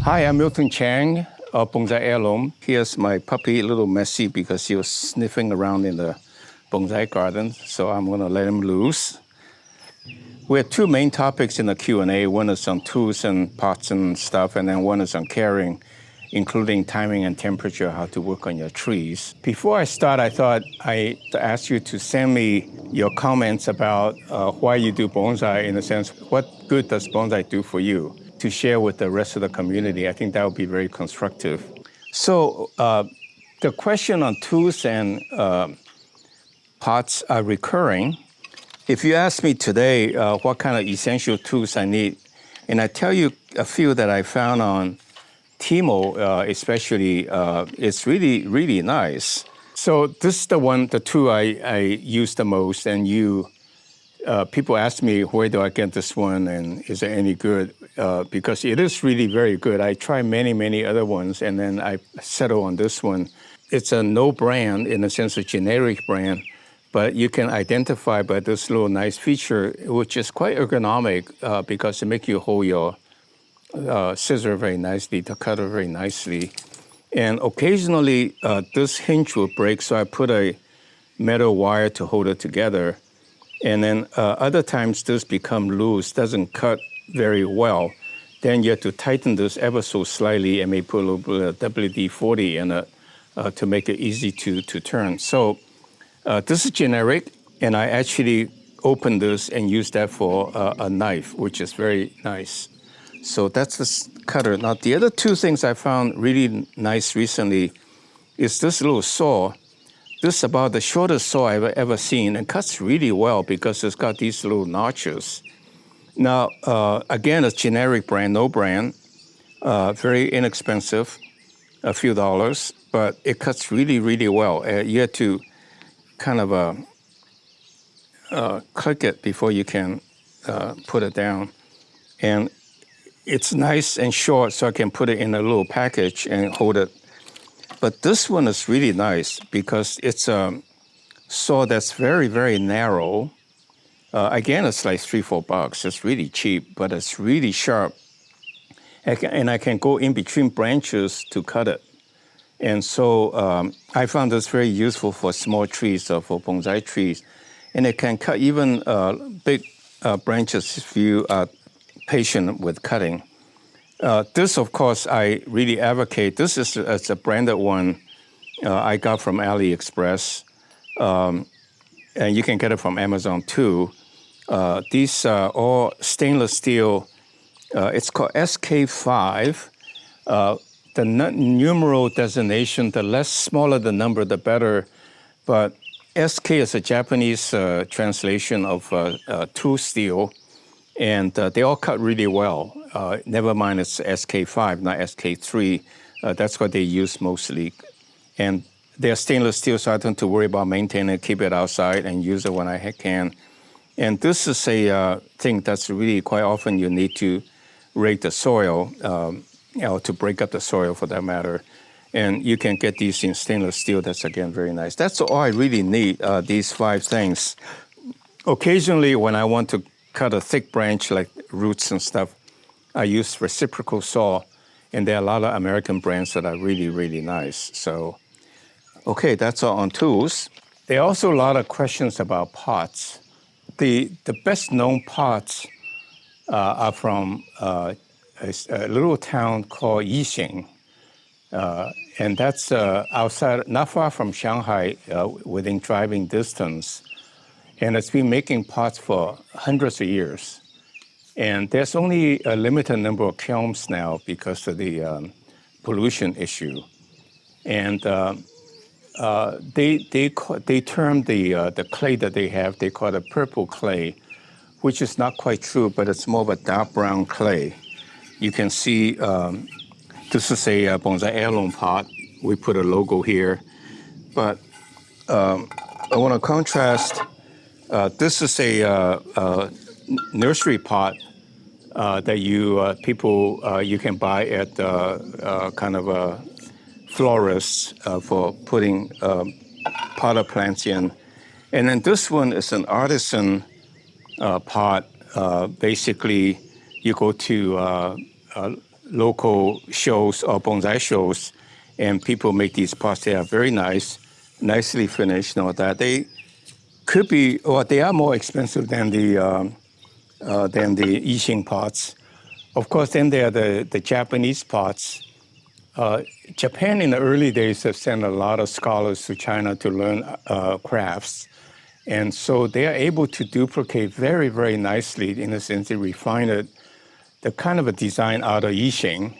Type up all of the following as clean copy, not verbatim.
Hi, I'm miltonchang of Bonsaiheirloom. Here's my puppy, a little messy because he was sniffing around in the bonsai garden, so I'm gonna let him loose. We have two main topics in the Q&A. One is on tools and pots and stuff, and then one is on caring, including timing and temperature, how to work on your trees. Before I start, I thought I'd ask you to send me your comments about why you do bonsai, in a sense, what good does bonsai do for you, to share with the rest of the community. I think that would be very constructive. So the question on tools and pots are recurring. If you ask me today what kind of essential tools I need, and I tell you a few that I found on Timo especially, it's really, really nice. So this is the tool I use the most, and people ask me, where do I get this one, and is it any good? Because it is really very good. I tried many, many other ones, and then I settled on this one. It's a no brand, in a sense, a generic brand, but you can identify by this little nice feature, which is quite ergonomic because it makes you hold your scissor very nicely, the cutter very nicely. And occasionally, this hinge will break, so I put a metal wire to hold it together. And then other times, this becomes loose, doesn't cut very well. Then you have to tighten this ever so slightly and maybe put a little bit of WD-40 in it to make it easy to turn. So this is generic, and I actually opened this and used that for a knife, which is very nice. So that's the cutter. Now, the other two things I found really nice recently is this little saw. This is about the shortest saw I've ever seen, and cuts really well because it's got these little notches. Now, again, a generic brand, no brand, very inexpensive, a few dollars, but it cuts really, really well. You have to kind of click it before you can put it down. And it's nice and short, so I can put it in a little package and hold it. But this one is really nice because it's a saw that's very, very narrow. Again, it's like $3-4. It's really cheap, but it's really sharp. And I can go in between branches to cut it. And so I found this very useful for small trees, for bonsai trees. And it can cut even big branches if you are patient with cutting. This, of course, I really advocate. This is a branded one I got from AliExpress. And you can get it from Amazon too. These are all stainless steel. It's called SK5. The numeral designation, the less smaller the number, the better. But SK is a Japanese translation of tool steel. And they all cut really well. Never mind, it's SK5, not SK3. That's what they use mostly. And they're stainless steel, so I don't have to worry about maintaining it, keep it outside, and use it when I can. And this is a thing that's really quite often you need to rake the soil, to break up the soil for that matter. And you can get these in stainless steel. That's, again, very nice. That's all I really need, these 5 things. Occasionally, when I want to cut a thick branch like roots and stuff, I use reciprocal saw, and there are a lot of American brands that are really, really nice. So, okay, that's all on tools. There are also a lot of questions about pots. The best known pots are from a little town called Yixing, and that's outside, not far from Shanghai, within driving distance. And it's been making pots for hundreds of years. And there's only a limited number of kilns now because of the pollution issue. And they term the clay that they have, they call it purple clay, which is not quite true, but it's more of a dark brown clay. You can see this is a Bonsaiheirloom pot. We put a logo here. But I want to contrast. This is a nursery pot that you can buy at kind of a florist for putting potted plants in. And then this one is an artisan pot. Basically, you go to local shows or bonsai shows, and people make these pots. They are very nice, nicely finished and all that. They could be, or they are more expensive than the Yixing pots. Of course, then there are the Japanese pots. Japan in the early days have sent a lot of scholars to China to learn crafts. And so they are able to duplicate very, very nicely, in a sense, they refine it, the kind of a design out of Yixing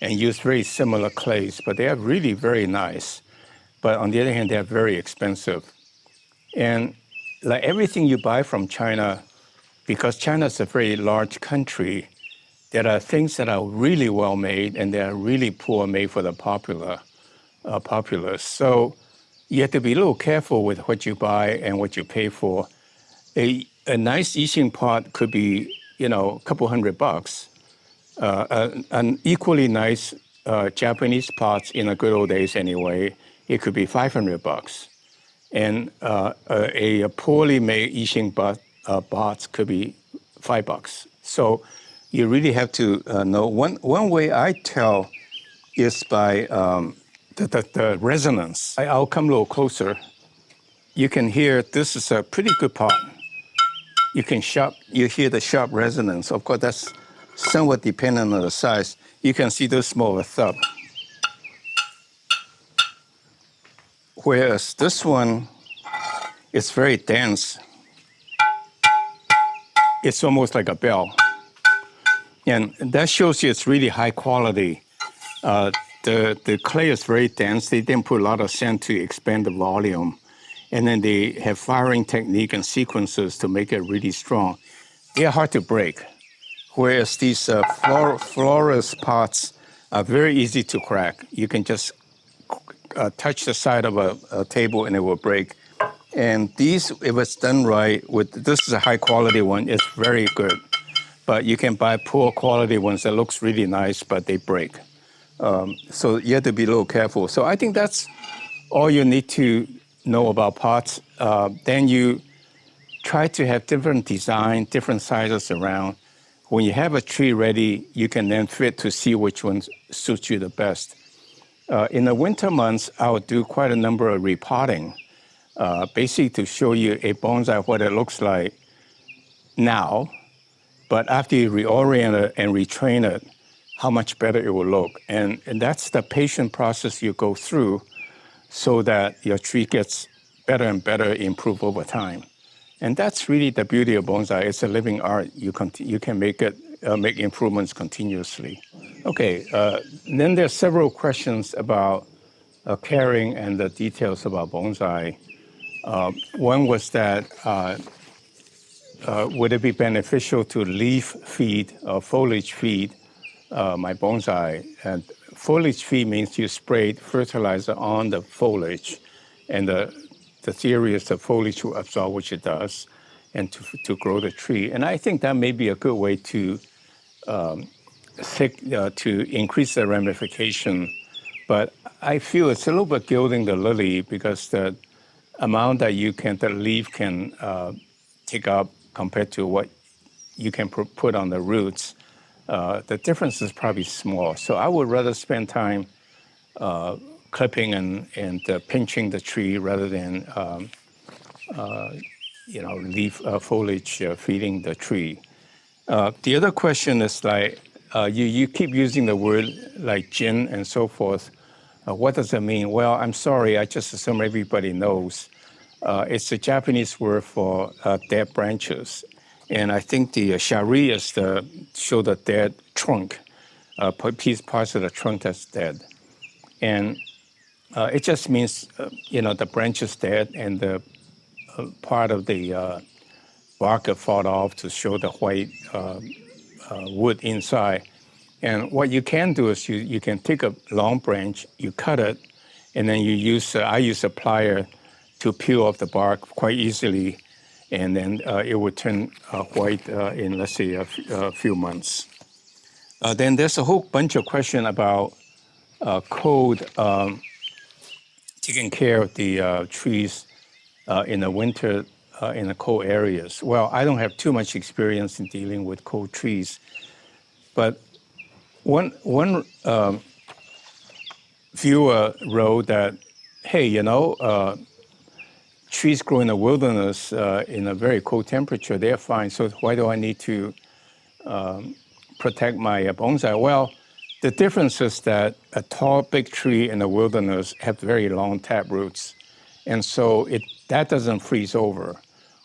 and use very similar clays, but they are really very nice. But on the other hand, they are very expensive. And like everything you buy from China, because China is a very large country, there are things that are really well made and they are really poor made for the populace. So you have to be a little careful with what you buy and what you pay for. A nice Yixing pot could be, a couple $100. An equally nice Japanese pots in the good old days anyway, it could be $500. And a poorly made Yixing pots could be $5. So you really have to know. One way I tell is by the resonance. I'll come a little closer. You can hear this is a pretty good pot. You hear the sharp resonance. Of course, that's somewhat dependent on the size. You can see this smaller thud. Whereas this one is very dense. It's almost like a bell. And that shows you it's really high quality. The clay is very dense. They didn't put a lot of sand to expand the volume. And then they have firing technique and sequences to make it really strong. They are hard to break. Whereas these florist pots are very easy to crack. You can just touch the side of a table and it will break. And these, if it's done right, this is a high quality one, it's very good. But you can buy poor quality ones that looks really nice, but they break. So you have to be a little careful. So I think that's all you need to know about pots. Then you try to have different design, different sizes around. When you have a tree ready, you can then fit to see which ones suits you the best. In the winter months, I would do quite a number of repotting, basically to show you a bonsai, what it looks like now, but after you reorient it and retrain it, how much better it will look. And that's the patient process you go through so that your tree gets better and better, improve over time. And that's really the beauty of bonsai. It's a living art. You can make improvements continuously. Okay, then there's several questions about caring and the details about bonsai. One was that would it be beneficial to leaf feed or foliage feed my bonsai? And foliage feed means you spray fertilizer on the foliage, and the theory is the foliage will absorb, which it does, and to grow the tree. And I think that may be a good way to increase the ramification. But I feel it's a little bit gilding the lily because the amount that the leaf can take up compared to what you can put on the roots, the difference is probably small. So I would rather spend time clipping and pinching the tree rather than leaf foliage feeding the tree. The other question is like you keep using the word like jin and so forth. What does it mean? Well, I'm sorry, I just assume everybody knows. It's a Japanese word for dead branches. And I think the shari is show the dead trunk, parts of the trunk that's dead. And it just means, the branch is dead and the part of the bark fall off to show the white wood inside. And what you can do is you can take a long branch, you cut it, and then I use a plier to peel off the bark quite easily, and then it would turn white in, let's say, a few months. Then there's a whole bunch of questions about cold, taking care of the trees in the winter in the cold areas. Well, I don't have too much experience in dealing with cold trees, but one viewer wrote that, hey, trees grow in the wilderness in a very cold temperature. They're fine. So why do I need to protect my bonsai? Well, the difference is that a tall, big tree in the wilderness have very long tap roots. And so that doesn't freeze over.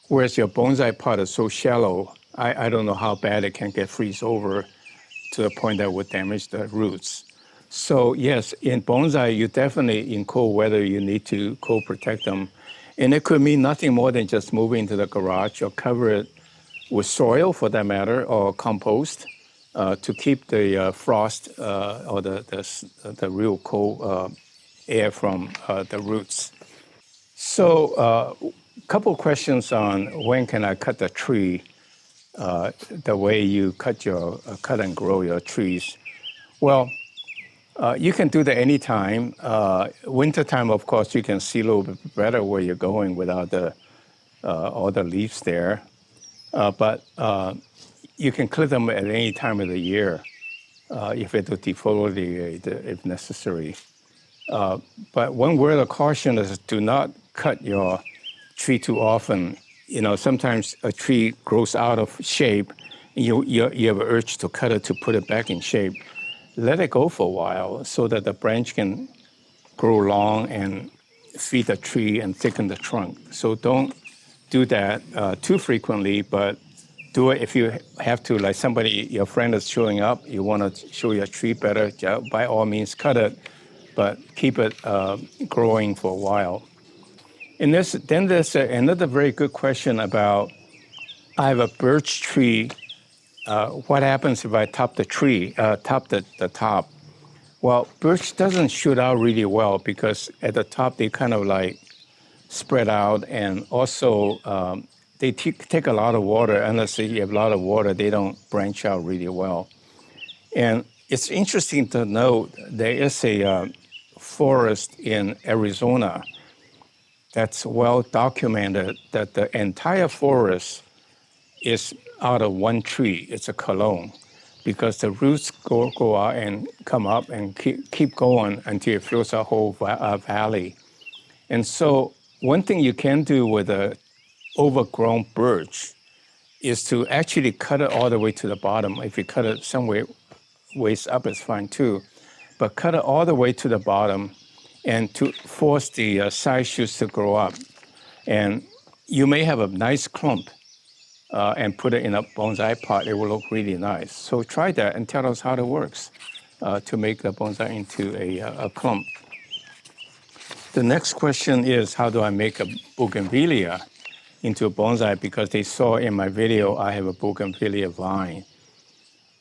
Whereas your bonsai pot is so shallow, I don't know how bad it can get freeze over to the point that would damage the roots. So yes, in bonsai, you definitely, in cold weather, you need to cold protect them. And it could mean nothing more than just move into the garage or cover it with soil, for that matter, or compost to keep the frost or the real cold air from the roots. So a couple questions on when can I cut the tree, the way you cut and grow your trees. Well, you can do that anytime. Wintertime, of course, you can see a little bit better where you're going without all the leaves there. But you can clip them at any time of the year if it will defoliate if necessary. But one word of caution is do not cut your tree too often. Sometimes a tree grows out of shape, and you have an urge to cut it to put it back in shape. Let it go for a while so that the branch can grow long and feed the tree and thicken the trunk. So don't do that too frequently, but do it if you have to. Like your friend is showing up, you want to show your tree better, by all means cut it, but keep it growing for a while. And then there's another very good question about, I have a birch tree. What happens if I top the tree, top the top? Well, birch doesn't shoot out really well because at the top they kind of like spread out, and also they take a lot of water. Unless you have a lot of water, they don't branch out really well. And it's interesting to note there is a forest in Arizona that's well documented that the entire forest is out of one tree. It's a cologne, because the roots go out and come up and keep going until it fills a whole valley. And so one thing you can do with a overgrown birch is to actually cut it all the way to the bottom. If you cut it some ways up, it's fine too. But cut it all the way to the bottom and to force the side shoots to grow up. And you may have a nice clump and put it in a bonsai pot. It will look really nice. So try that and tell us how it works to make the bonsai into a clump. The next question is, how do I make a bougainvillea into a bonsai? Because they saw in my video, I have a bougainvillea vine.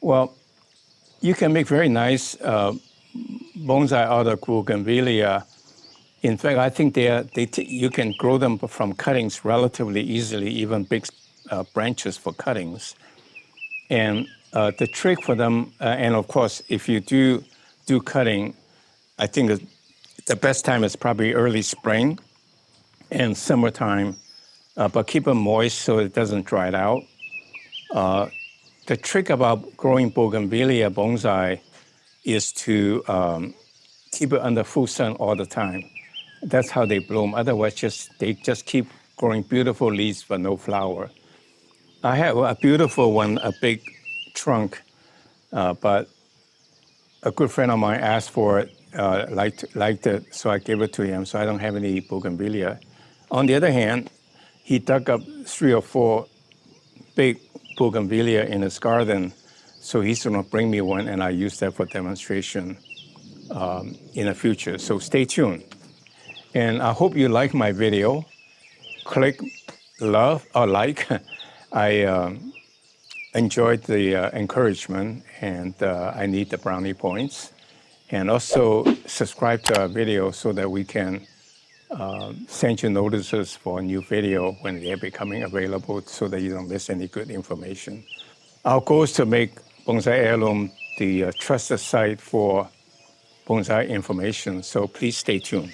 Well, you can make very nice bonsai out of bougainvillea. In fact, I think you can grow them from cuttings relatively easily, even big branches for cuttings. And the trick for them, and of course, if you do cutting, I think the best time is probably early spring and summertime, but keep them moist so it doesn't dry it out. The trick about growing bougainvillea bonsai is to keep it under full sun all the time. That's how they bloom. Otherwise, they just keep growing beautiful leaves but no flower. I have a beautiful one, a big trunk, but a good friend of mine asked for it, liked it, so I gave it to him. So I don't have any bougainvillea. On the other hand, he dug up 3 or 4 big bougainvillea in his garden, so he's going to bring me one, and I use that for demonstration in the future. So stay tuned. And I hope you like my video. Click love or like. I enjoyed the encouragement, and I need the brownie points. And also subscribe to our video so that we can send you notices for a new video when they're becoming available, so that you don't miss any good information. Our goal is to make Bonsai Heirloom the trusted site for bonsai information, so please stay tuned.